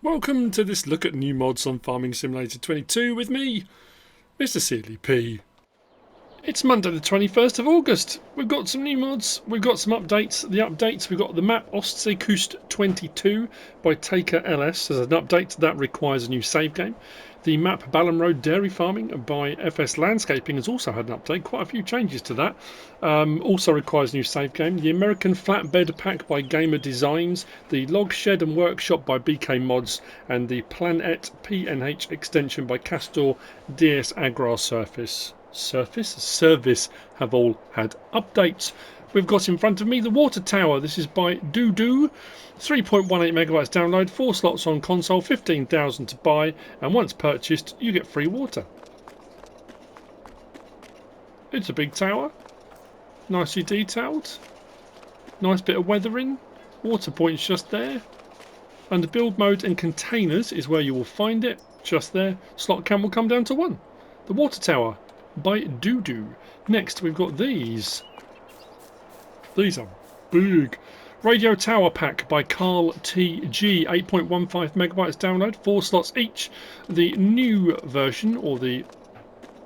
Welcome to this look at new mods on Farming Simulator 22 with me, MrSealyp. It's Monday the 21st of August. We've got some new mods, we've got some updates. The updates, we've got the map Cowshed 22 by Liebherr LRS as an update that requires a new save game. The map Ballon Road Dairy Farming by FS Landscaping has also had an update, quite a few changes to that. Also requires a new save game. The American Flatbed Pack by Gamer Designs, the Log Shed and Workshop by GLmods, and the Planet PNH extension by Castor DS Agrar Service have all had updates. We've got in front of me the water tower. This is by doodoo. 3.18 megabytes download, 4 slots on console, 15,000 to buy, and once purchased you get free water. It's a big tower, nicely detailed, nice bit of weathering, water points just there. Under build mode and containers is where you will find it, just there. Slot count will come down to 1. The water tower by doodoo. Next we've got these. These are big. Radio Tower Pack by TG, 8.15 megabytes download, 4 slots each. The new version, or the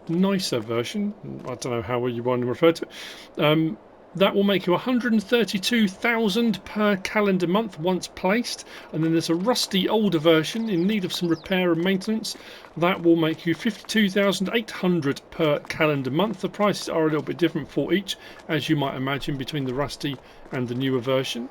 nicer version, I don't know how you want to refer to it, that will make you 132,000 per calendar month once placed. And then there's a rusty older version in need of some repair and maintenance. That will make you 52,800 per calendar month. The prices are a little bit different for each, as you might imagine, between the rusty and the newer version.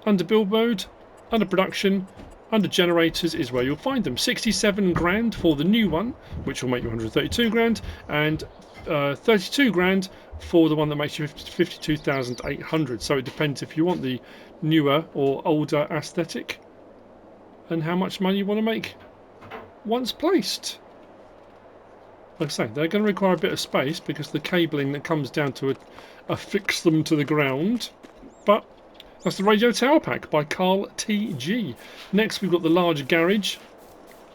Under build mode, under production, under generators is where you'll find them. 67 grand for the new one, which will make you 132 grand, and 32 grand for the one that makes you 52,800. So it depends if you want the newer or older aesthetic and how much money you want to make once placed. Like I say, they're going to require a bit of space because the cabling that comes down to affix them to the ground. But that's the Radio Tower Pack by TG. Next we've got the large garage.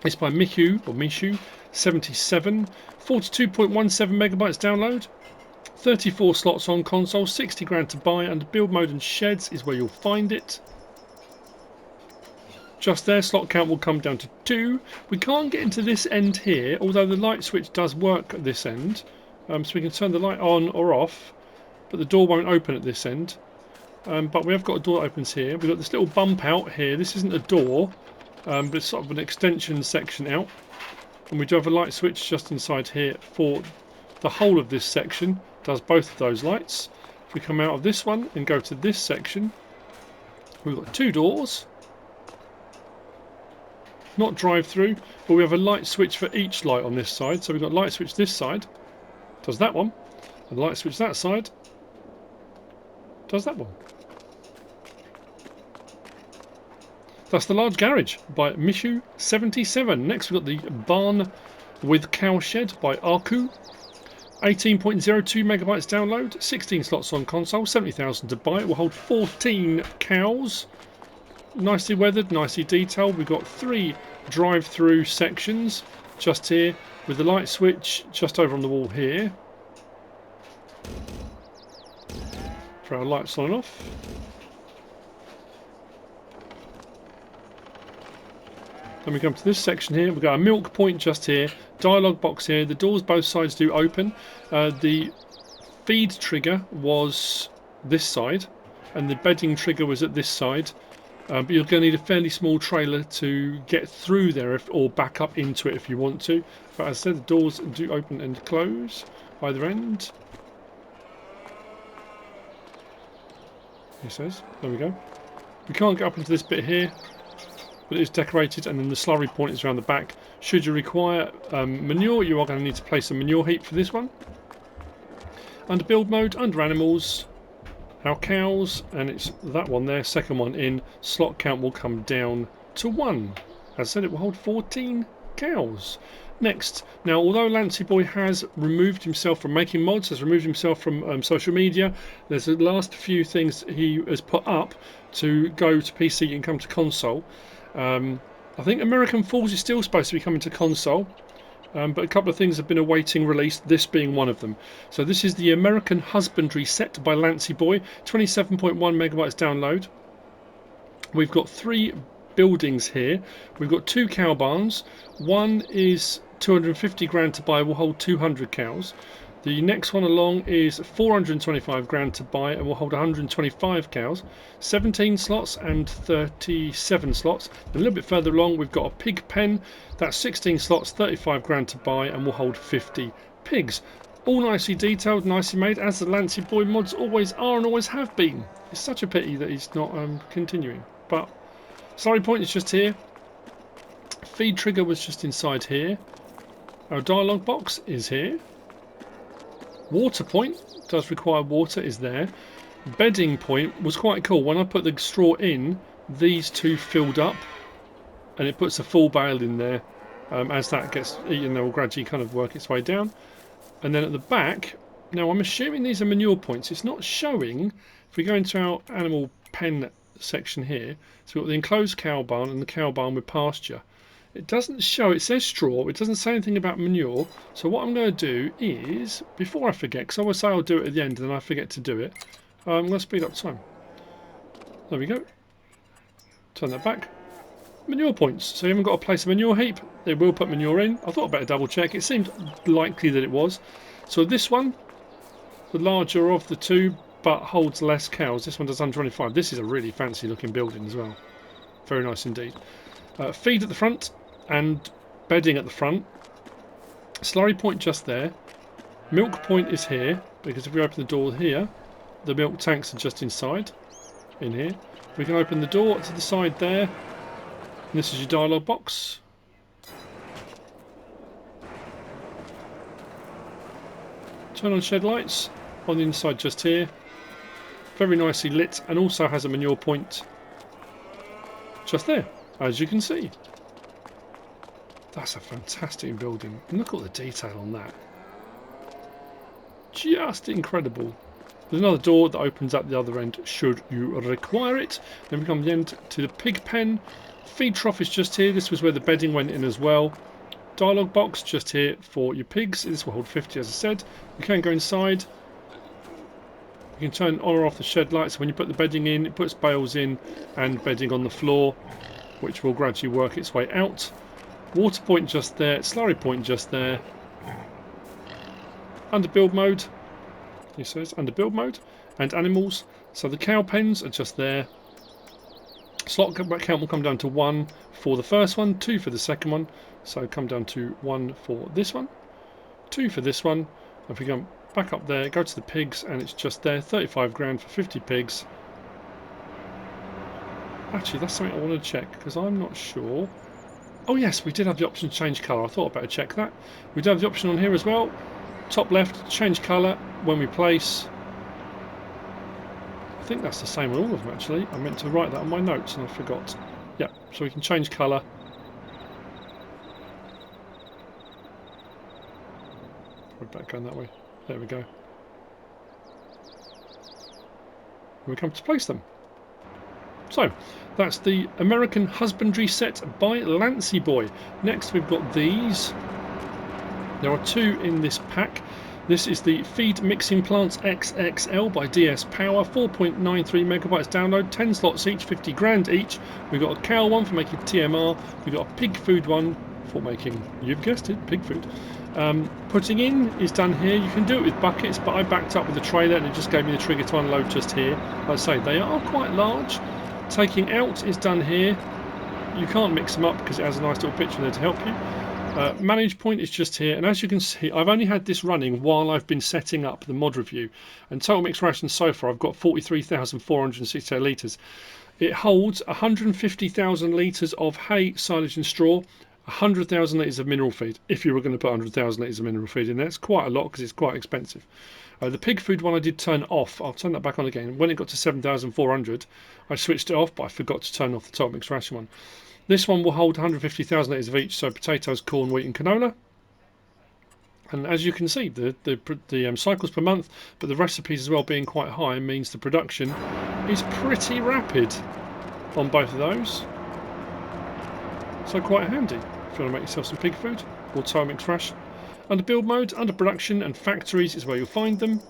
It's by Mishu 77, 42.17 megabytes download, 34 slots on console, 60 grand to buy. Under build mode and sheds is where you'll find it. Just there, slot count will come down to 2. We can't get into this end here, although the light switch does work at this end, so we can turn the light on or off, but the door won't open at this end. But we have got a door that opens here. We've got this little bump out here. This isn't a door, but it's sort of an extension section out. And we do have a light switch just inside here for the whole of this section. Does both of those lights. If we come out of this one and go to this section, we've got 2 doors. Not drive-through, but we have a light switch for each light on this side. So we've got light switch this side, does that one, and light switch that side, does that one. That's the large garage by Mishu 77. Next we've got the barn with cowshed by arcu. 18.02 megabytes download, 16 slots on console, 70,000 to buy. It will hold 14 cows. Nicely weathered, nicely detailed. We've got 3 drive-through sections just here with the light switch just over on the wall here for our lights on and off. Then we come to this section here. We've got a milk point just here, dialogue box here. The doors both sides do open. The feed trigger was this side, and the bedding trigger was at this side. But you're going to need a fairly small trailer to get through there or back up into it if you want to. But as I said, the doors do open and close either end. He says. There we go. We can't get up into this bit here, but it is decorated, and then the slurry point is around the back. Should you require manure, you are going to need to place a manure heap for this one. Under build mode, under animals, our cows, and it's that one there, second one in. Slot count will come down to 1. As I said, it will hold 14 cows. Next, now although Lancyboi has removed himself from making mods, has removed himself from social media, there's the last few things he has put up to go to PC and come to console. I think American Falls is still supposed to be coming to console, but a couple of things have been awaiting release, this being one of them. So this is the American Husbandry set by Lancyboi, 27.1 megabytes download. We've got 3 buildings here. We've got 2 cow barns. One is 250 grand to buy, will hold 200 cows. The next one along is 425 grand to buy and will hold 125 cows. 17 slots and 37 slots. A little bit further along we've got a pig pen. That's 16 slots, 35 grand to buy and will hold 50 pigs. All nicely detailed, nicely made, as the Lancyboi mods always are and always have been. It's such a pity that he's not continuing. But slurry point is just here. Feed trigger was just inside here. Our dialogue box is here. Water point, does require water, is there. Bedding point was quite cool. When I put the straw in, these two filled up and it puts a full bale in there. As that gets eaten, they will gradually kind of work its way down. And then at the back, now I'm assuming these are manure points. It's not showing. If we go into our animal pen section here, so we've got the enclosed cow barn and the cow barn with pasture. It doesn't show, it says straw, it doesn't say anything about manure. So what I'm going to do is, before I forget, because I always say I'll do it at the end and then I forget to do it, I'm going to speed up time. There we go. Turn that back. Manure points. So you haven't got to place a manure heap. They will put manure in. I thought I'd better double check. It seemed likely that it was. So this one, the larger of the two, but holds less cows. This one does 125. This is a really fancy looking building as well. Very nice indeed. Feed at the front and bedding at the front. Slurry point just there. Milk point is here, because if we open the door here, the milk tanks are just inside, in here. We can open the door to the side there. And this is your dialogue box. Turn on shed lights on the inside just here. Very nicely lit, and also has a manure point just there, as you can see. That's a fantastic building. And look at all the detail on that. Just incredible. There's another door that opens at the other end should you require it. Then we come to the end to the pig pen. Feed trough is just here. This was where the bedding went in as well. Dialogue box just here for your pigs. This will hold 50 as I said. You can go inside. You can turn on or off the shed lights. When you put the bedding in, it puts bales in and bedding on the floor, which will gradually work its way out. Water point just there. Slurry point just there. Under build mode. He says under build mode. And animals. So the cow pens are just there. Slot count will come down to 1 for the first one, 2 for the second one. So come down to 1 for this one, 2 for this one. If we go back up there, go to the pigs, and it's just there, 35 grand for 50 pigs. Actually, that's something I want to check because I'm not sure. Oh yes, we did have the option to change colour. I thought I'd better check that. We do have the option on here as well. Top left, change colour when we place. I think that's the same on all of them actually. I meant to write that on my notes and I forgot. Yeah, so we can change colour. Probably better going that way. There we go. And we come to place them. So, that's the American Husbandry set by Lancyboi. Next we've got these. There are 2 in this pack. This is the Feed Mixing Plants XXL by DS Power, 4.93 megabytes download, 10 slots each, 50 grand each. We've got a cow one for making TMR, we've got a pig food one for making, you've guessed it, pig food. Putting in is done here. You can do it with buckets, but I backed up with the trailer and it just gave me the trigger to unload just here. Like I say, they are quite large. Taking out is done here. You can't mix them up because it has a nice little picture there to help you. Manage point is just here, and as you can see, I've only had this running while I've been setting up the mod review, and total mixed ration so far I've got 43,468 litres. It holds 150,000 litres of hay, silage and straw, 100,000 litres of mineral feed. If you were going to put 100,000 litres of mineral feed in there, it's quite a lot because it's quite expensive. The pig food one I did turn off. I'll turn that back on again. When it got to 7,400 I switched it off, but I forgot to turn off the total mixed ration one. This one will hold 150,000 litres of each, so potatoes, corn, wheat and canola. And as you can see, the cycles per month, but the recipes as well being quite high means the production is pretty rapid on both of those. So quite handy if you want to make yourself some pig food or total mixed ration. Under build mode, under production and factories is where you'll find them.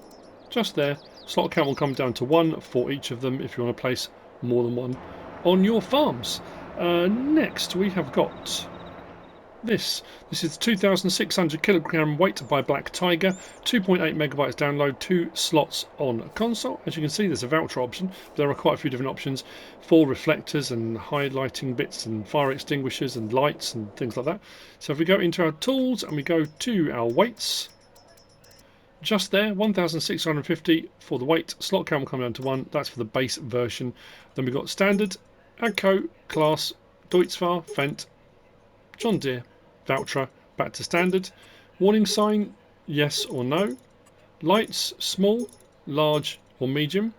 Just there. Slot count will come down to 1 for each of them if you want to place more than one on your farms. Next we have got this. This is 2,600 kilogram weight by BlackTiger, 2.8 megabytes download, 2 slots on console. As you can see, there's a voucher option. There are quite a few different options for reflectors and highlighting bits and fire extinguishers and lights and things like that. So if we go into our tools and we go to our weights, just there, 1,650 for the weight. Slot count will come down to 1. That's for the base version. Then we've got standard, AGCO, class, Deutzfahr, Fendt, John Deere, voucher, back to standard. Warning sign, yes or no. Lights, small, large or medium.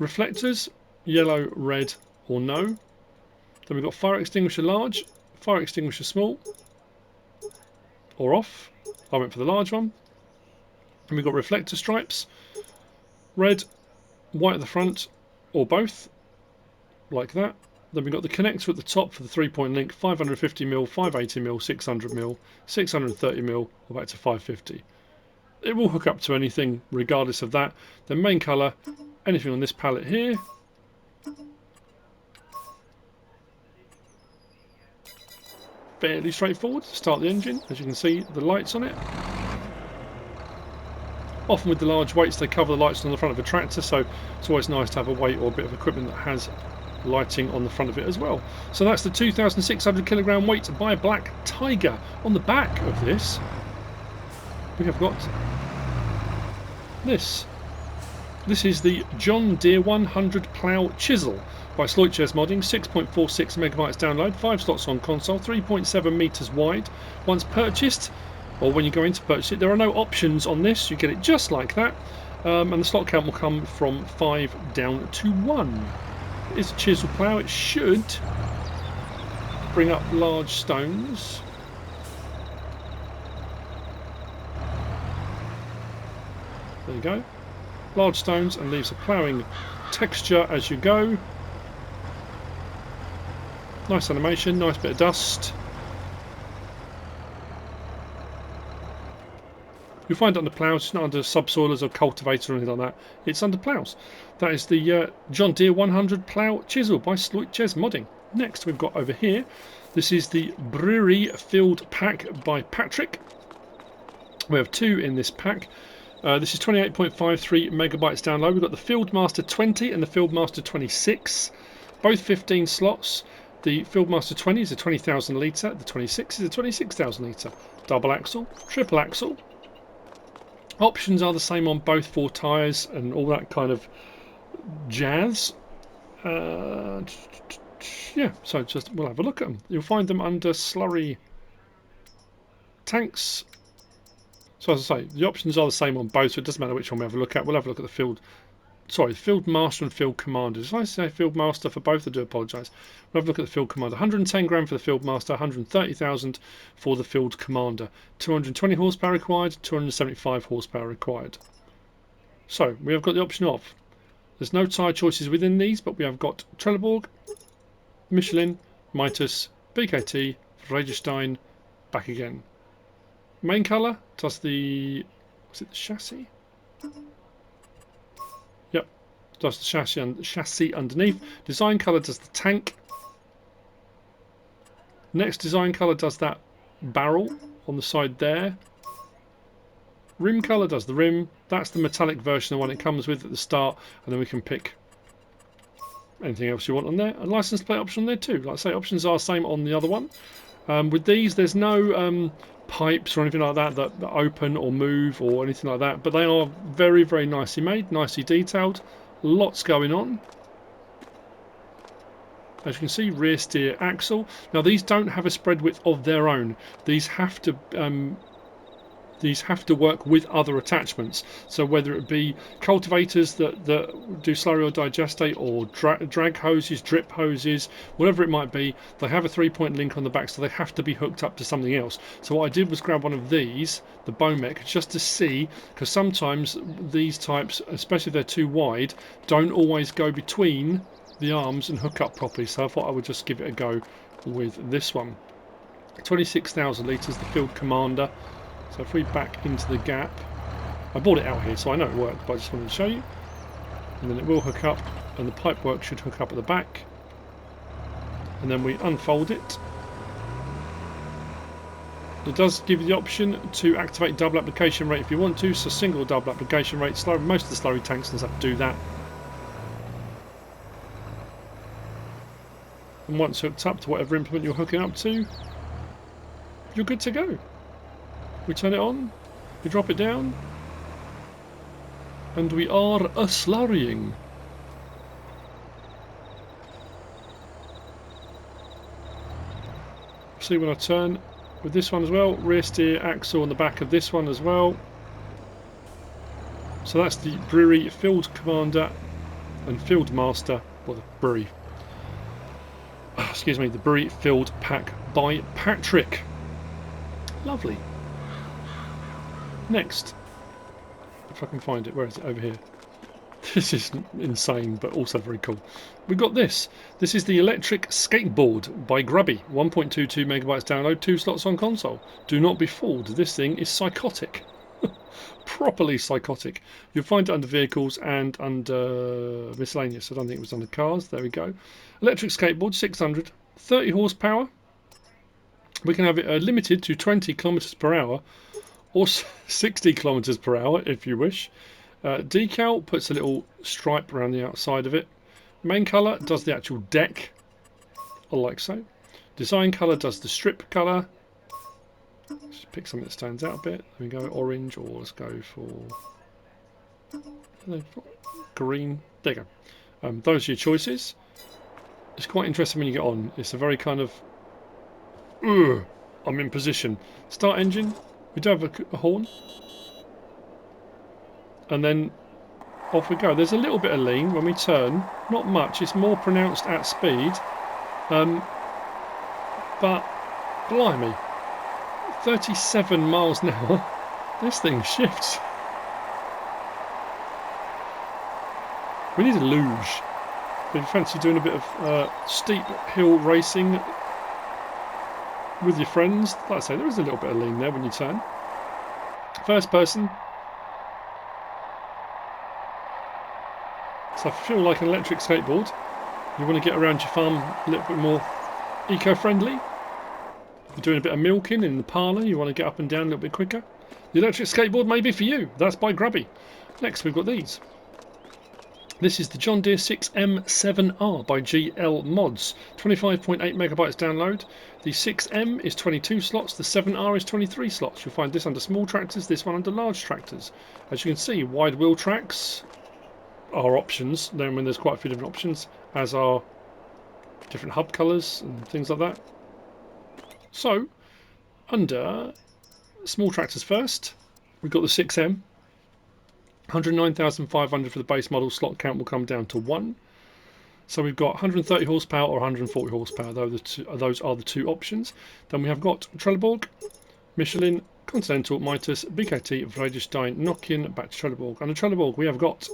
Reflectors, yellow, red or no. Then we've got fire extinguisher large, fire extinguisher small or off. I went for the large one. And we've got reflector stripes, red, white at the front or both, like that. Then we've got the connector at the top for the 3-point link, 550mm, 580mm, 600mm, 630mm, or back to 550. It will hook up to anything regardless of that. The main colour, anything on this palette here. Fairly straightforward. Start the engine, as you can see the lights on it. Often with the large weights they cover the lights on the front of a tractor, so it's always nice to have a weight or a bit of equipment that has lighting on the front of it as well. So that's the 2,600 kilogram weight by BlackTiger. On the back of this we have got this. This is the John Deere 100 Plow Chisel by SleutjesModding, 6.46 megabytes download, 5 slots on console, 3.7 meters wide. Once purchased, or when you go in to purchase it, there are no options on this. You get it just like that, and the slot count will come from 5 down to 1. It's a chisel plough. It should bring up large stones. There you go. Large stones, and leaves a ploughing texture as you go. Nice animation, nice bit of dust. You'll find it under ploughs, it's not under subsoilers or cultivators or anything like that. It's under ploughs. That is the John Deere 100 Plow Chisel by SleutjesModding. Next we've got over here, this is the Brewery Field pack by Patrick. We have 2 in this pack. This is 28.53 megabytes download. We've got the Fieldmaster 20 and the Fieldmaster 26. Both 15 slots. The Fieldmaster 20 is a 20,000 litre. The 26 is a 26,000 litre. Double axle, triple axle. Options are the same on both 4 tyres and all that kind of jazz. Yeah, so just we'll have a look at them. You'll find them under slurry tanks. So as I say, the options are the same on both, so it doesn't matter which one we have a look at. We'll have a look at the Field Master and Field Commander. If I say Field Master for both, I do apologise. We'll have a look at the Field Commander. 110 grand for the Field Master, 130,000 for the Field Commander. 220 horsepower required, 275 horsepower required. So we have got the option of, there's no tyre choices within these, but we have got Trelleborg, Michelin, Mitas, BKT, Registein, back again. Main colour does the, was it the chassis? Yep, does the chassis underneath. Design colour does the tank. Next design colour does that barrel on the side there. Rim colour does the rim. That's the metallic version, the one it comes with at the start, and then we can pick anything else you want on there. A license plate option on there too. Like I say, options are the same on the other one. With these, there's no pipes or anything like that that open or move or anything like that, but they are very, very nicely made, nicely detailed. Lots going on. As you can see, rear steer axle. Now these don't have a spread width of their own. These have to work with other attachments. So whether it be cultivators that do slurry or digestate, or drag hoses, drip hoses, whatever it might be, they have a 3-point link on the back, so they have to be hooked up to something else. So what I did was grab one of these, the Bomec, just to see, because sometimes these types, especially if they're too wide, don't always go between the arms and hook up properly. So I thought I would just give it a go with this one. 26,000 litres, the Field Commander. So if we back into the gap, I bought it out here so I know it worked, but I just wanted to show you. And then it will hook up, and the pipe work should hook up at the back. and then we unfold it. It does give you the option to activate double application rate if you want to, so single or double application rate. Most of the slurry tanks have to do that. And once hooked up to whatever implement you're hooking up to, you're good to go. We turn it on, we drop it down, and we are slurrying. See when I turn with this one as well, rear steer axle on the back of this one as well. So that's the Brewery Field Commander and Field Master, or the Brewery, excuse me, the Brewery Field Pack by Patrick. Lovely. Next, if I can find it, where is it? Over here. This is insane, but also very cool. We've got this. This is the electric skateboard by Grubby. 1.22 megabytes download, 2 slots on console. Do not be fooled. This thing is psychotic. Properly psychotic. You'll find it under vehicles and under miscellaneous. I don't think it was under cars. There we go. Electric skateboard, 600, 30 horsepower. We can have it limited to 20 kilometers per hour or 60 kilometers per hour if you wish. Decal puts a little stripe around the outside of it. Main colour does the actual deck, like so. Design colour does the strip colour. Just pick something that stands out a bit. There we go, orange, or let's go for green. There you go. Those are your choices. It's quite interesting when you get on. It's a very kind of, I'm in position. Start engine. We do have a horn. And then off we go. There's a little bit of lean when we turn, not much, it's more pronounced at speed, but blimey, 37 miles an hour, this thing shifts. We need a luge. If you fancy doing a bit of steep hill racing with your friends, like I say, there is a little bit of lean there when you turn. First person. So if you feel like an electric skateboard, you want to get around your farm a little bit more eco-friendly. You're doing a bit of milking in the parlour, you want to get up and down a little bit quicker. The electric skateboard may be for you. That's by Grubby. Next we've got these. This is the John Deere 6M7R by GLmods. 25.8 megabytes download. The 6M is 22 slots, the 7R is 23 slots. You'll find this under small tractors, this one under large tractors. As you can see, wide wheel tracks are options. Then when there's quite a few different options, as are different hub colours and things like that. So, under small tractors first, we've got the 6M. 109,500 for the base model. Slot count will come down to 1. So we've got 130 horsepower or 140 horsepower. Those are the two options. Then we have got Trelleborg, Michelin, Continental, Mitas, BKT, Vredestein, Nokian, back to Trelleborg. Under Trelleborg we have got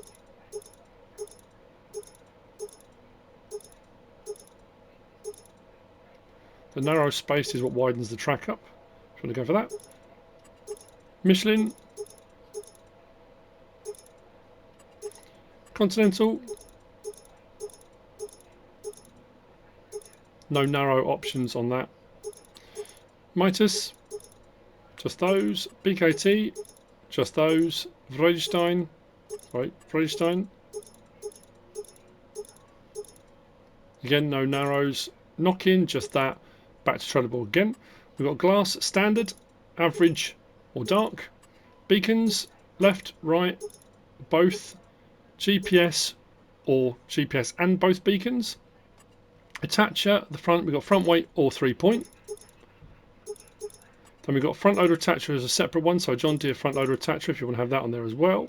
the narrow space is what widens the track up. If you want to go for that. Michelin, Continental, no narrow options on that. Mitas, just those. BKT, just those. Vredestein, right, Vredestein. Again, no narrows. Knock-in, just that. Back to Trelleborg again. We've got glass, standard, average or dark. Beacons, left, right, both. GPS or GPS and both beacons. Attacher, the front, we've got front weight or 3-point. Then we've got front loader attacher as a separate one, so John Deere front loader attacher if you want to have that on there as well.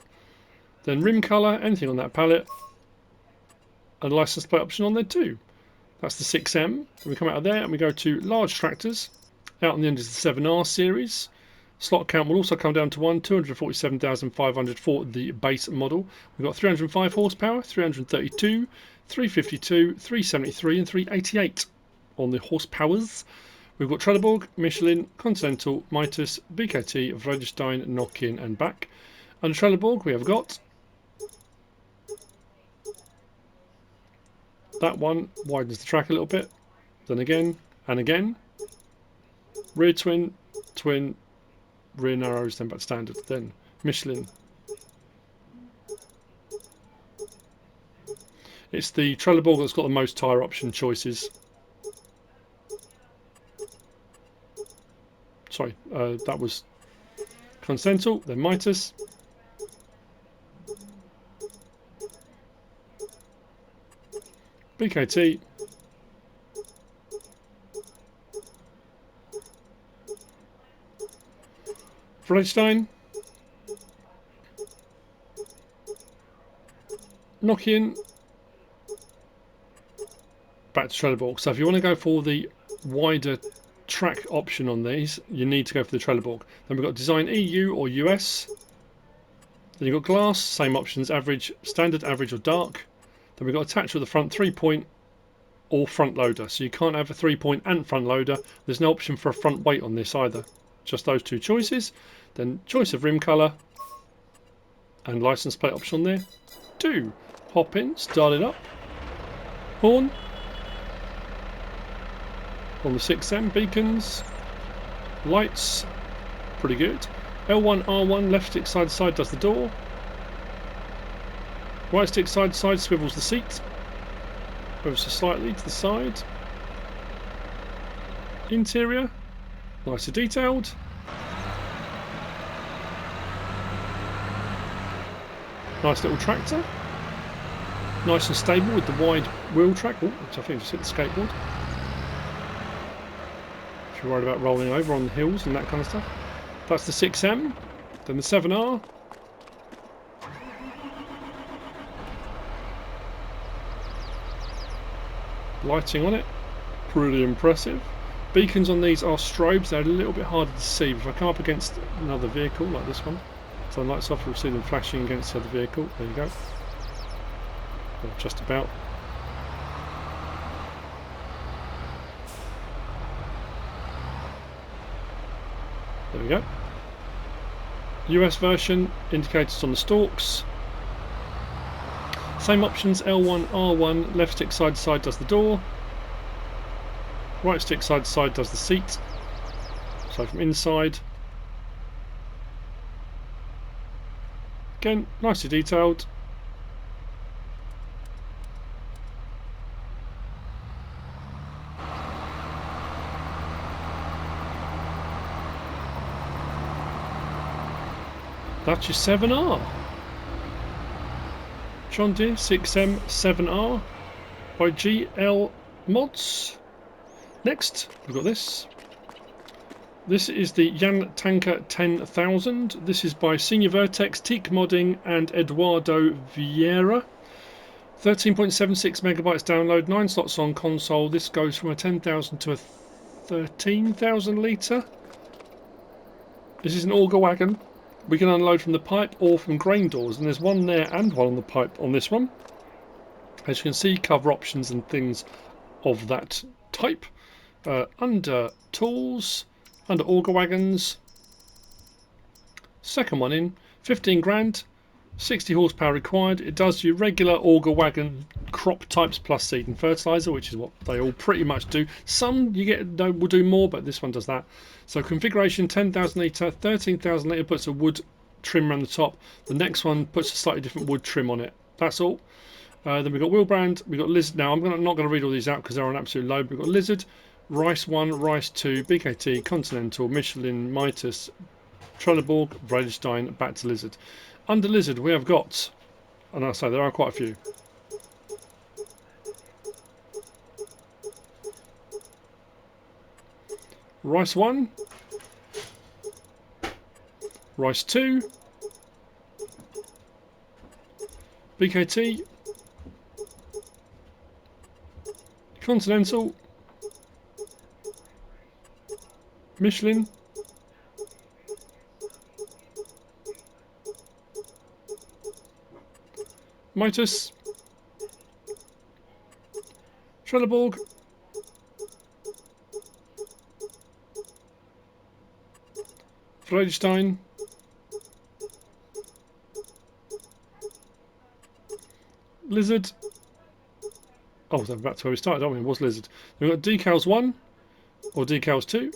Then rim colour, anything on that palette. And license plate option on there too. That's the 6M. Then we come out of there and we go to large tractors. Out on the end is the 7R series. Slot count will also come down to 1, 247,500 for the base model. We've got 305 horsepower, 332, 352, 373 and 388 on the horsepowers. We've got Trelleborg, Michelin, Continental, Mitas, BKT, Vredestein, Nokian and back. Under Trelleborg we have got that one, widens the track a little bit. then again, and again. Rear twin, twin, rear narrows, then back to standard, then Michelin. It's the Trelleborg that's got the most tyre option choices. Sorry, that was Continental, then Mitas. BKT. Fredstein. Nokian. Back to Trelleborg. So if you want to go for the wider track option on these, you need to go for the Trelleborg. Then we've got Design EU or US. Then you've got glass, same options, average, standard, average or dark. Then we've got attached with the front 3-point or front loader. So you can't have a 3-point and front loader. There's no option for a front weight on this either. Just those two choices. Then choice of rim colour and license plate option on there. 2. Hop in, start it up. Horn. On the 6M, beacons. Lights. Pretty good. L1, R1, left stick side to side does the door. Right stick side to side swivels the seat. Ever so slightly to the side. Interior. Nicely detailed. Nice little tractor. Nice and stable with the wide wheel track. Oh, which I think just hit the skateboard. If you're worried about rolling over on the hills and that kind of stuff. That's the 6M. Then the 7R. Lighting on it. Pretty impressive. Beacons on these are strobes. They're a little bit harder to see. If I come up against another vehicle like this one, so the lights off, you'll see them flashing against the other vehicle. There you go. Or just about. There we go. US version, indicators on the stalks. Same options, L1, R1, left stick side to side does the door. Right stick side to side does the seat. So from inside. Again, nicely detailed. That's your 7R. John Deere 6M 7R by GLmods. Next, we've got this. This is the Jan Tanker 10,000. This is by SrVertex, Tiik Modding and Eduardo Vieira. 13.76 megabytes download, 9 slots on console. This goes from a 10,000 to a 13,000 litre. This is an auger wagon. We can unload from the pipe or from grain doors, and there's one there and one on the pipe on this one. As you can see, cover options and things of that type. Under tools, under auger wagons. Second one in, 15 grand, 60 horsepower required. It does your regular auger wagon crop types plus seed and fertilizer, which is what they all pretty much do. Some you get will do more, but this one does that. So configuration 10,000 litre, 13,000 litre puts a wood trim around the top. The next one puts a slightly different wood trim on it. That's all. Then we've got wheel brand, we've got Lizard. Now I'm not going to read all these out because they're on absolute load. We've got Lizard, Rice 1, Rice 2, BKT, Continental, Michelin, Mitas, Trelleborg, Vredestein, back to Lizard. Under Lizard we have got, and I say there are quite a few. Rice 1, Rice 2, BKT, Continental, Michelin, Mitas, Trelleborg, Vredestein, Lizard, Oh, so that's where we started, aren't we? It was lizard. We've got decals 1 or decals 2.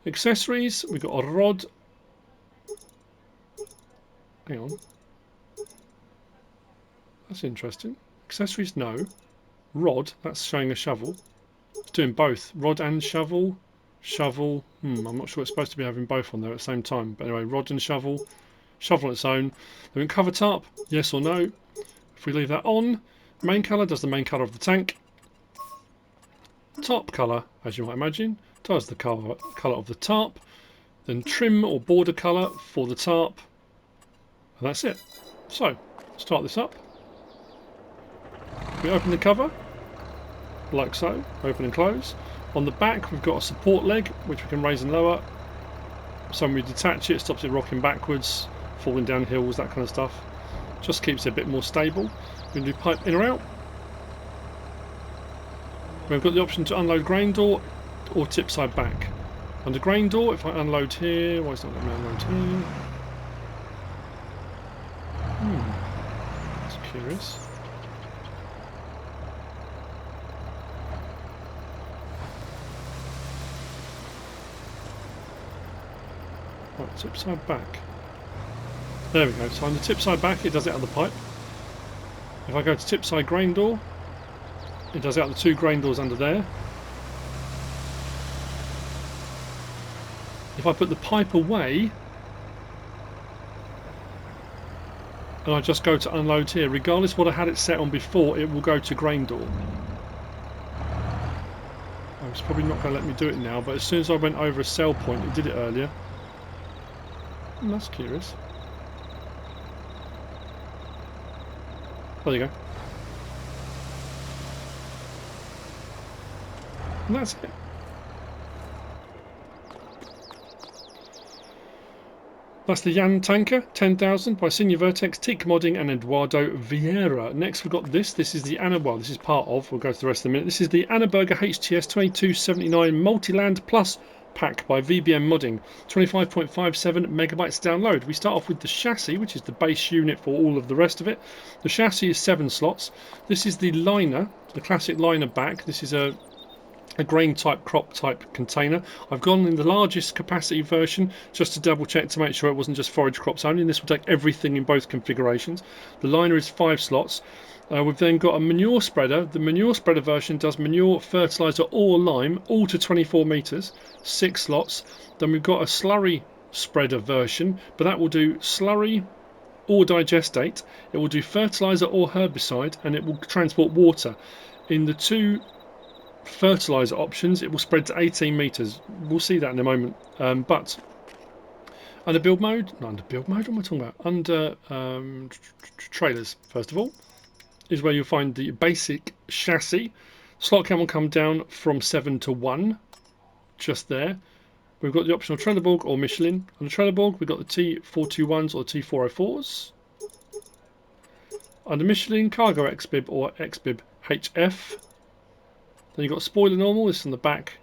Accessories, we've got a rod. Hang on. That's interesting. Accessories, no. Rod, that's showing a shovel. It's doing both. Rod and shovel. Shovel. I'm not sure it's supposed to be having both on there at the same time. But anyway, rod and shovel. Shovel on its own. Then cover tarp, yes or no. If we leave that on, main colour does the main colour of the tank. Tarp colour, as you might imagine, does the colour of the tarp. Then trim or border colour for the tarp. And that's it. So, start this up. We open the cover, like so, open and close. On the back we've got a support leg, which we can raise and lower. So when we detach it, it stops it rocking backwards, falling down hills, that kind of stuff. Just keeps it a bit more stable. We can do pipe in or out. We've got the option to unload grain door or tip side back. Under grain door, if I unload here, why is it not letting me unload here? That's curious. Right, tip side back. There we go. So on the tip side back, it does it out of the pipe. If I go to tip side grain door, it does it out the 2 grain doors under there. If I put the pipe away and I just go to unload here, regardless of what I had it set on before, it will go to grain door. It's probably not going to let me do it now, but as soon as I went over a sell point, it did it earlier. That's curious. There you go. And that's it. That's the Jan tanker 10,000 by SrVertex, Tiik modding and Eduardo Vieira. Next we've got this. This is the well, this is part of. We'll go to the rest in a minute. This is the ANNABURGER HTS 2279 MultiLand Plus pack by VBM Modding. 25.57 megabytes download. We start off with the chassis, which is the base unit for all of the rest of it. The chassis is 7 slots. This is the liner, the classic liner back. This is a grain type crop type container. I've gone in the largest capacity version just to double check to make sure it wasn't just forage crops only, and this will take everything in both configurations. The liner is 5 slots. We've then got a manure spreader. The manure spreader version does manure, fertilizer or lime, all to 24 meters, 6 slots. Then we've got a slurry spreader version, but that will do slurry or digestate. It will do fertilizer or herbicide, and it will transport water. In the 2 fertilizer options, it will spread to 18 meters. We'll see that in a moment. But under build mode, not under build mode, what am I talking about? Under trailers, first of all, is where you'll find the basic chassis. Slot count will come down from 7 to 1, just there. We've got the optional trailer borg or Michelin. On the trailer borg, we've got the T421s or T404s. Under Michelin, cargo XBib or XBib HF. Then you've got spoiler normal, this is on the back,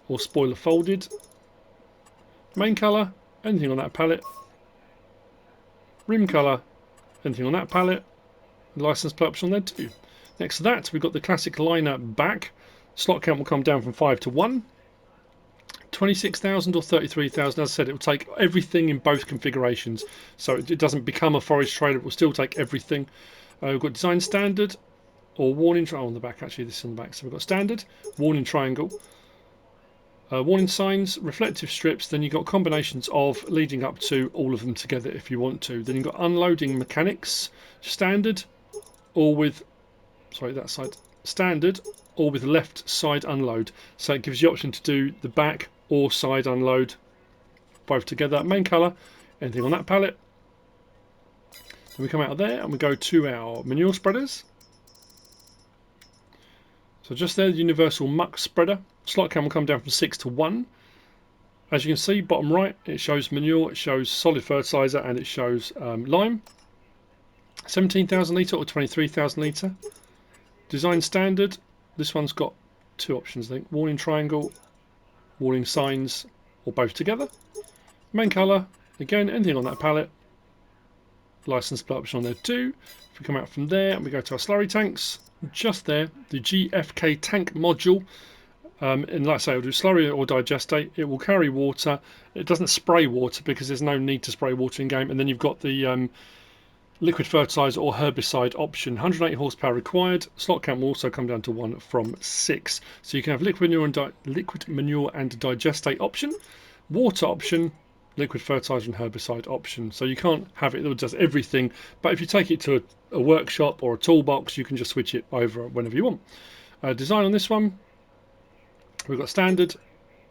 or spoiler folded. Main colour, anything on that pallet. Rim colour, anything on that pallet. License plate option on there too. Next to that, we've got the classic liner back. Slot count will come down from 5 to 1. 26,000 or 33,000. As I said, it will take everything in both configurations. So it doesn't become a forage trailer, it will still take everything. We've got design standard or warning triangle on the back. Actually, this is on the back. So we've got standard, warning triangle, warning signs, reflective strips. Then you've got combinations of leading up to all of them together if you want to. Then you've got unloading mechanics, standard, or with, sorry, that side, standard, or with left side unload. So it gives you the option to do the back or side unload both together. Main colour, anything on that pallet. Then we come out of there and we go to our manure spreaders. So just there, the universal muck spreader. Slot count will come down from 6 to 1. As you can see, bottom right, it shows manure, it shows solid fertiliser, and it shows lime. 17,000 litre or 23,000 litre. Design standard. This one's got 2 options, I think. Warning triangle, warning signs, or both together. Main colour, again, anything on that pallet. license plate option on there too. If we come out from there and we go to our slurry tanks, just there, the GFK tank module. And like I say, it'll do slurry or digestate. It will carry water. It doesn't spray water because there's no need to spray water in game. And then you've got the liquid fertilizer or herbicide option. 180 horsepower required. Slot count will also come down to 1 from 6. So you can have liquid manure and digestate option, water option, liquid fertilizer and herbicide option. So you can't have it that does everything. But if you take it to a workshop or a toolbox, you can just switch it over whenever you want. Design on this one. We've got standard,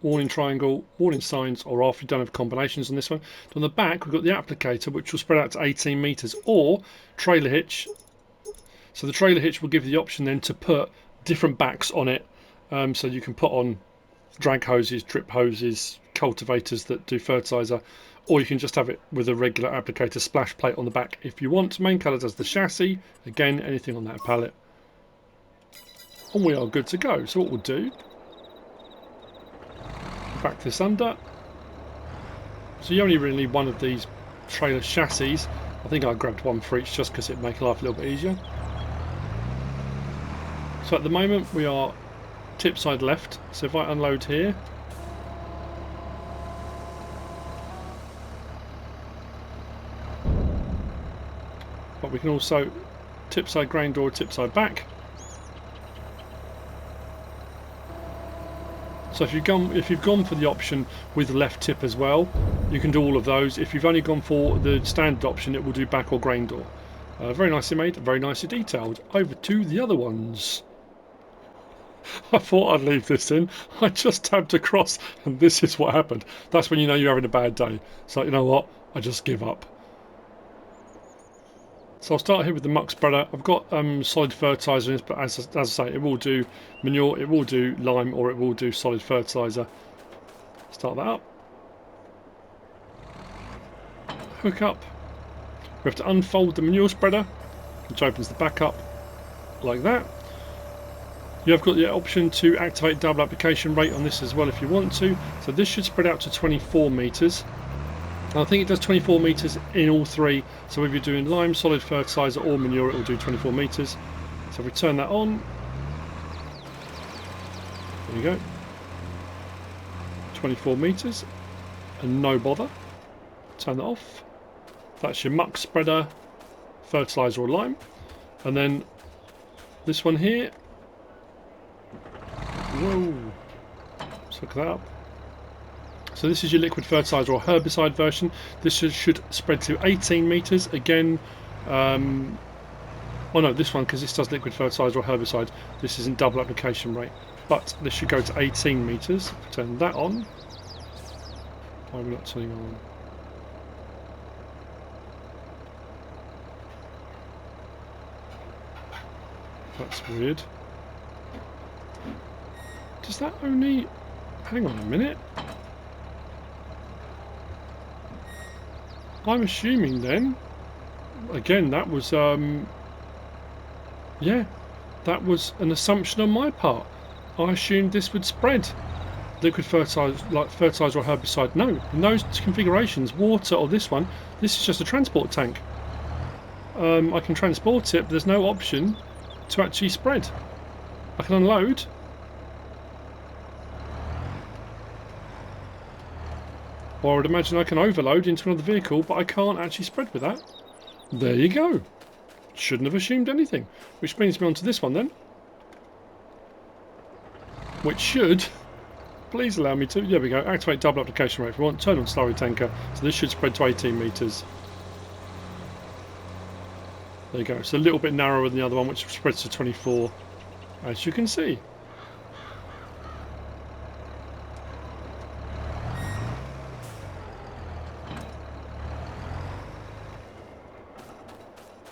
warning triangle, warning signs, or off. We don't have combinations on this one. On the back, we've got the applicator, which will spread out to 18 meters, or trailer hitch. So the trailer hitch will give you the option then to put different backs on it. So you can put on drag hoses, drip hoses, cultivators that do fertilizer, or you can just have it with a regular applicator splash plate on the back if you want. Main colour does the chassis. Again, anything on that pallet. And we are good to go. So what we'll do, back this under. So you only really need one of these trailer chassis. I think I grabbed one for each just because it'd make life a little bit easier. So at the moment we are tip side left. So if I unload here, but we can also tip side grain door, tip side back. So if you've gone for the option with left tip as well, you can do all of those. If you've only gone for the standard option, it will do back or grain door. Very nicely made, very nicely detailed. Over to the other ones. I thought I'd leave this in. I just tabbed across and this is what happened. That's when you know you're having a bad day. So you know what? I just give up. So I'll start here with the muck spreader. I've got solid fertiliser in this, but as I say, it will do manure, it will do lime, or it will do solid fertiliser. Start that up. Hook up. We have to unfold the manure spreader, which opens the back up like that. You have got the option to activate double application rate on this as well if you want to. So this should spread out to 24 metres. I think it does 24 metres in all three. So if you're doing lime, solid fertiliser or manure, it will do 24 metres. So if we turn that on, there you go, 24 metres and no bother. Turn that off. That's your muck spreader, fertiliser or lime. And then this one here, whoa, let's look that up. So this is your liquid fertiliser or herbicide version. This should spread to 18 metres. Again, oh no, this one, because this does liquid fertiliser or herbicide, this is in double application rate. But this should go to 18 metres. Turn that on. Why are we not turning on? That's weird. Does that only... Hang on a minute. I'm assuming then, again, that was, yeah, that was an assumption on my part. I assumed this would spread liquid fertiliser, like fertiliser or herbicide. No, in those configurations, water or this one, this is just a transport tank. I can transport it, but there's no option to actually spread. I can unload. Or I would imagine I can overload into another vehicle, but I can't actually spread with that. There you go. Shouldn't have assumed anything. Which brings me on to this one then. Which should, please allow me to, there we go, activate double application rate if we want, turn on slurry tanker. So this should spread to 18 metres. There you go. It's a little bit narrower than the other one, which spreads to 24, as you can see.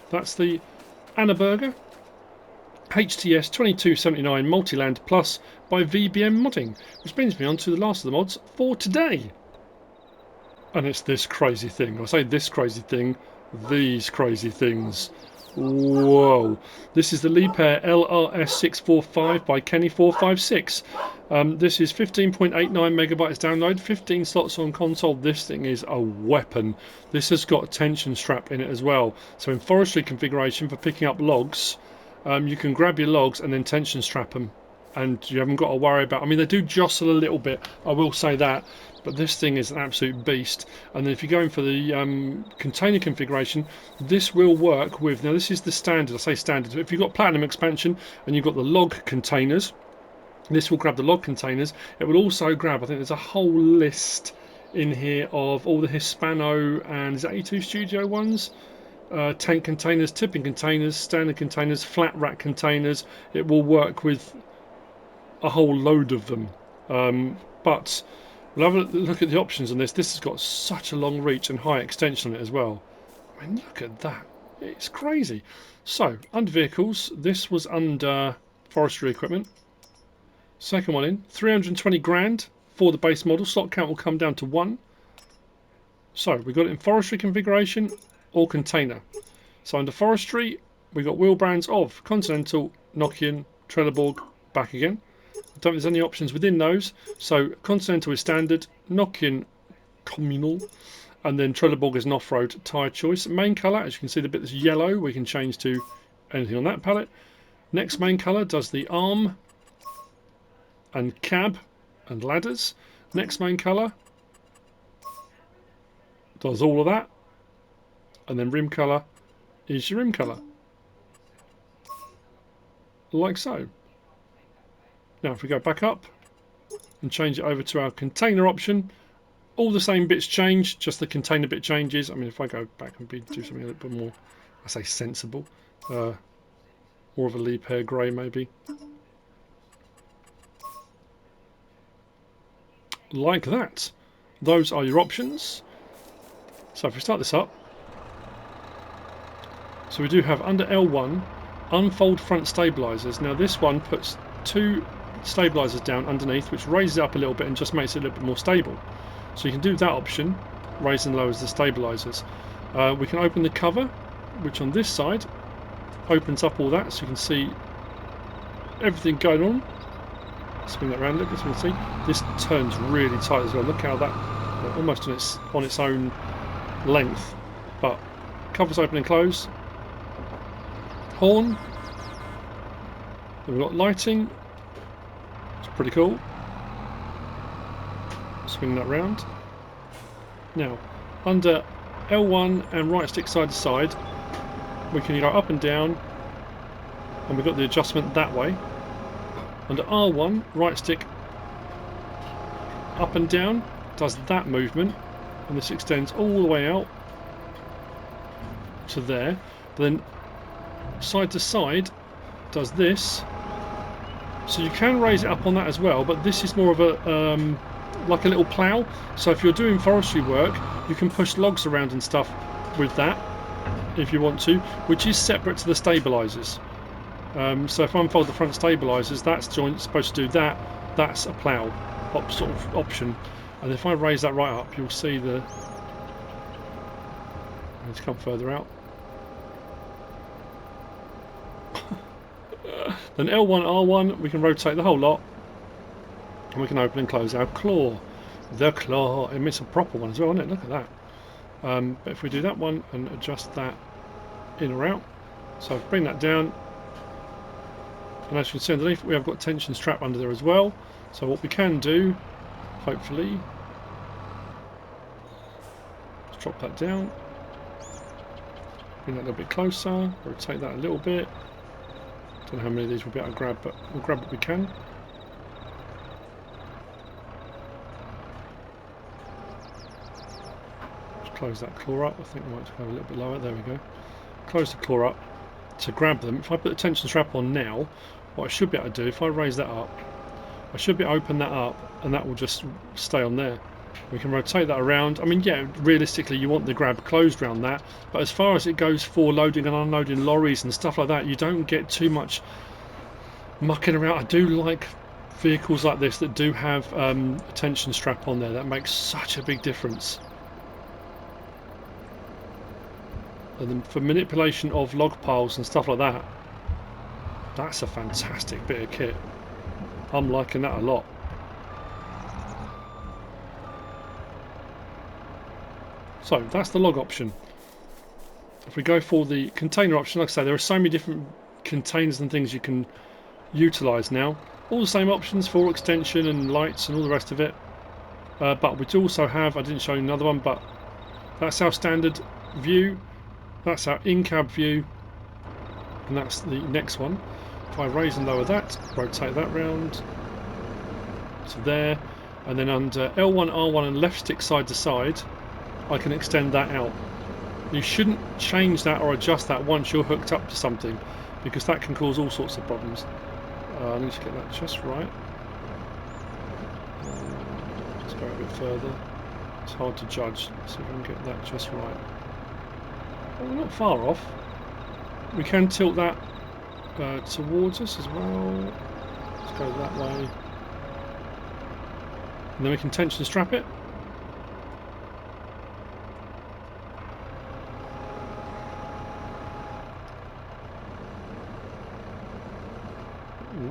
That's the ANNABURGER HTS 2279 MultiLand Plus by VBM Modding, which brings me on to the last of the mods for today. And it's this crazy thing. I say this crazy thing, these crazy things. Whoa. This is the Liebherr LRS645 by Kenny456. This is 15.89 megabytes download, 15 slots on console. This thing is a weapon. This has got a tension strap in it as well. So in forestry configuration for picking up logs, you can grab your logs and then tension strap them. And you haven't got to worry about... I mean, they do jostle a little bit, I will say that. But this thing is an absolute beast. And then if you're going for the container configuration, this will work with... Now, this is the standard. I say standard. If you've got Platinum expansion and you've got the log containers, this will grab the log containers. It will also grab... I think there's a whole list in here of all the Hispano and... Is that E2 Studio ones? Tank containers, tipping containers, standard containers, flat rack containers. It will work with a whole load of them, but we'll have a look at the options on this. This has got such a long reach and high extension on it as well. I mean, look at that, it's crazy. So under vehicles, this was under forestry equipment. Second one in, 320 grand for the base model. Slot count will come down to 1. So we got it in forestry configuration or container. So under forestry, we got wheel brands of Continental, Nokian, Trelleborg, back again. I don't think there's any options within those. So Continental is standard, Nokian communal, and then Trelleborg is an off-road tyre choice. Main colour, as you can see, the bit that's yellow, we can change to anything on that palette. Next main colour does the arm and cab and ladders. Next main colour does all of that. And then rim colour is your rim colour. Like so. Now if we go back up and change it over to our container option, all the same bits change, just the container bit changes. I mean, if I go back and do something a little bit more, I say sensible, more of a Liebherr grey maybe. Like that. Those are your options. So if we start this up, so we do have under L1 unfold front stabilizers. Now this one puts 2 stabilizers down underneath, which raises it up a little bit and just makes it a little bit more stable. So you can do that option, raise and lowers the stabilizers. We can open the cover, which on this side opens up all that, so you can see everything going on. Swing that around a little bit so you can see. This turns really tight as well. Look how that almost on its own length. But covers open and close. Horn. Then we've got lighting. It's pretty cool. Swing that round. Now, under L1 and right stick side to side, we can go up and down, and we've got the adjustment that way. Under R1, right stick up and down does that movement, and this extends all the way out to there. Then side to side does this, so you can raise it up on that as well, but this is more of a like a little plough. So if you're doing forestry work, you can push logs around and stuff with that if you want to, which is separate to the stabilizers. So if I unfold the front stabilizers, that's supposed to do that. That's a plough sort of option. And if I raise that right up, you'll see the... Let's come further out. Then L1, R1, we can rotate the whole lot. And we can open and close our claw. The claw. It's a proper one as well, isn't it? Look at that. But if we do that one and adjust that in or out. So bring that down. And as you can see underneath, we have got tension strap under there as well. So what we can do, hopefully, let's drop that down. Bring that a little bit closer. Rotate that a little bit. Don't know how many of these we'll be able to grab, but we'll grab what we can. Just close that claw up. I think we might go a little bit lower. There we go. Close the claw up to grab them. If I put the tension strap on now, what I should be able to do, if I raise that up, I should be able to open that up, and that will just stay on there. We can rotate that around. I mean, yeah, realistically you want the grab closed around that, but as far as it goes for loading and unloading lorries and stuff like that, you don't get too much mucking around. I do like vehicles like this that do have a tension strap on there. That makes such a big difference. And then for manipulation of log piles and stuff like that, that's a fantastic bit of kit. I'm liking that a lot. So that's the log option. If we go for the container option, like I say, there are so many different containers and things you can utilise now. All the same options for extension and lights and all the rest of it. But we do also have, I didn't show you another one, but that's our standard view. That's our in-cab view. And that's the next one. If I raise and lower that, rotate that round to there. And then under L1, R1 and left stick side to side, I can extend that out. You shouldn't change that or adjust that once you're hooked up to something, because that can cause all sorts of problems. I need to get that just right. Let's go a bit further. It's hard to judge, so we can get that just right. Well, we're not far off. We can tilt that towards us as well. Let's go that way. And then we can tension strap it.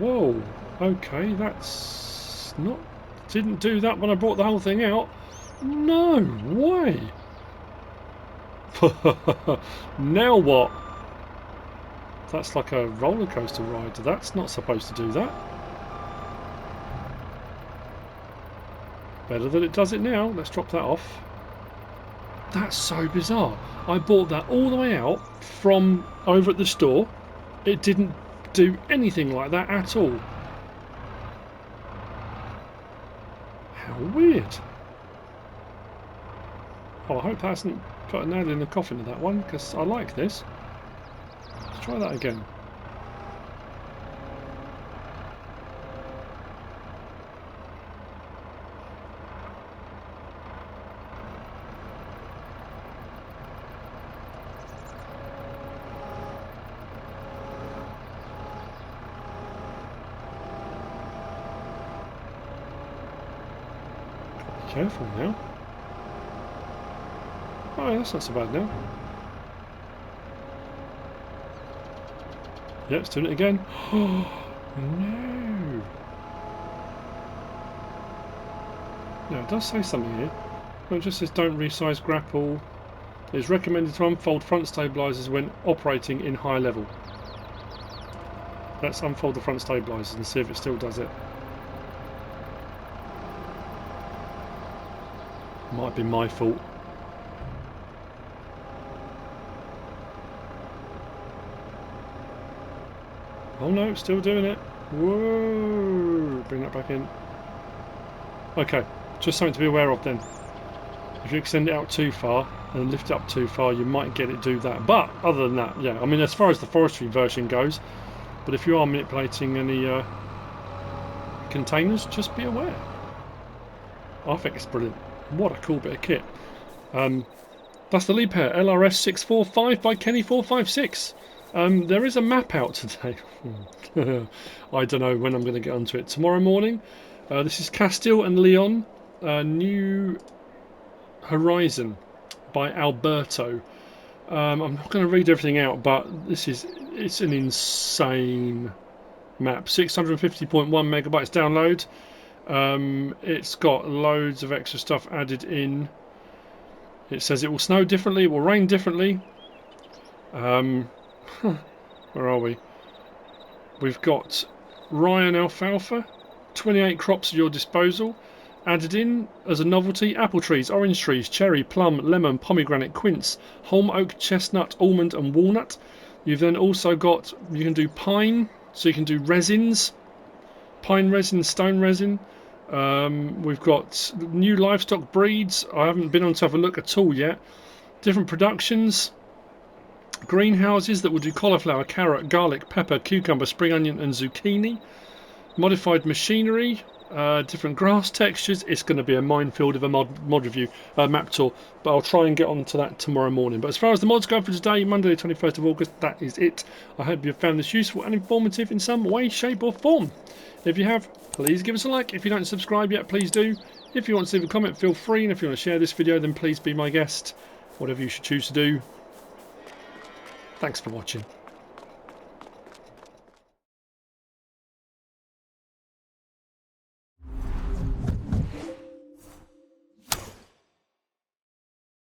Whoa, okay, that's not... Didn't do that when I brought the whole thing out. No way! Now what? That's like a roller coaster ride. That's not supposed to do that. Better that it does it now. Let's drop that off. That's so bizarre. I bought that all the way out from over at the store. It didn't do anything like that at all. How weird. Oh, I hope that hasn't put a nail in the coffin of that one, because I like this. Let's try that again. Careful now. Oh, that's not so bad now. Yeah, it's doing it again. Oh no! Now it does say something here. Well, it just says don't resize grapple. It is recommended to unfold front stabilizers when operating in high level. Let's unfold the front stabilizers and see if it still does it. Might be my fault. Oh no, it's still doing it. Whoa! Bring that back in. Okay, just something to be aware of then. If you extend it out too far and lift it up too far, you might get it do that. But other than that, yeah, I mean, as far as the forestry version goes, but if you are manipulating any containers, just be aware. I think it's brilliant. What a cool bit of kit. That's the Liebherr LRS645 by Kenny456. There is a map out today. I don't know when I'm going to get onto it. Tomorrow morning. This is Castile and Leon, New Horizon by Alberto. I'm not going to read everything out, but it's an insane map. 650.1 megabytes download. It's got loads of extra stuff added in. It says it will snow differently, it will rain differently. Where are we? We've got rye and alfalfa, 28 crops at your disposal. Added in as a novelty: apple trees, orange trees, cherry, plum, lemon, pomegranate, quince, holm oak, chestnut, almond and walnut. You've then also got, you can do pine, so you can do resins, pine resin, stone resin. We've got new livestock breeds. I haven't been on to have a look at all yet. Different productions. Greenhouses that will do cauliflower, carrot, garlic, pepper, cucumber, spring onion and zucchini. Modified machinery. Different grass textures. It's going to be a minefield of a mod review, map tour, but I'll try and get on to that tomorrow morning. But as far as the mods go for today, Monday the 21st of August, that is it. I hope you've found this useful and informative in some way, shape or form. If you have, please give us a like. If you don't subscribe yet, please do. If you want to leave a comment, feel free, and if you want to share this video, then please be my guest. Whatever you should choose to do. Thanks for watching.